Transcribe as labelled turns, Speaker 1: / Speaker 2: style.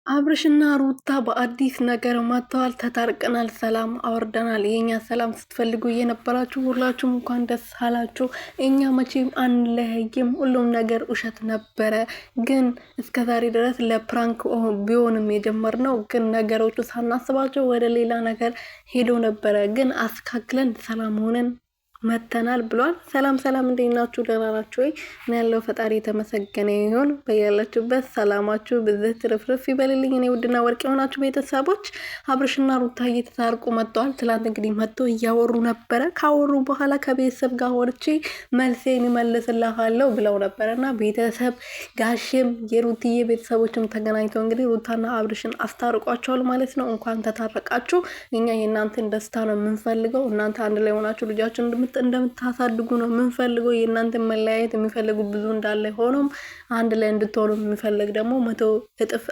Speaker 1: አብርሽና ሩታ በአዲስ ነገር መጥተዋል። ተታርቀናል፣ ሰላም አወርደናል። የኛ ሰላም ስትፈልጉ የነበራችሁ ሁላችሁም እንኳን ደስ አላችሁ። እኛ መቼም አንለያይም። ሁሉም ነገር ውሸት ነበረ፣ ግን እስከዛሬ ድረስ ለፕራንክ ቢሆንም የጀመርነው ግን ነገሮቹ ሳናስባቸው ወደ ሌላ ነገር ሄዶ ነበረ። ግን አስካክለን ሰላም ሆነን መተናል ብሏል። ሰላም ሰላም፣ እንዴት ናችሁ? ደህና ናችሁ ወይ? እኔ ያለው ፈጣሪ የተመሰገነ ይሁን። በያላችሁበት ሰላማችሁ ብዝት ትርፍርፍ ይበልልኝ። እኔ ውድና ወርቅ የሆናችሁ ቤተሰቦች አብርሽና ሩታ እየተታርቁ መጥተዋል። ትላንት እንግዲህ መጥቶ እያወሩ ነበረ። ካወሩ በኋላ ከቤተሰብ ጋር ወርቼ መልሴን እመልስልሃለሁ ብለው ነበረ እና ቤተሰብ ጋሽም የሩትዬ ቤተሰቦችም ተገናኝተው እንግዲህ ሩታና አብርሽን አስታርቋቸዋል ማለት ነው። እንኳን ተታረቃችሁ። እኛ የእናንተን ደስታ ነው የምንፈልገው። እናንተ አንድ ላይ ሆናችሁ ልጃችሁን እንደምታሳድጉ ነው የምንፈልገው። የእናንተ መለያየት የሚፈልጉ ብዙ እንዳለ ሆኖም አንድ ላይ እንድትሆኑ የሚፈልግ ደግሞ 100 እጥፍ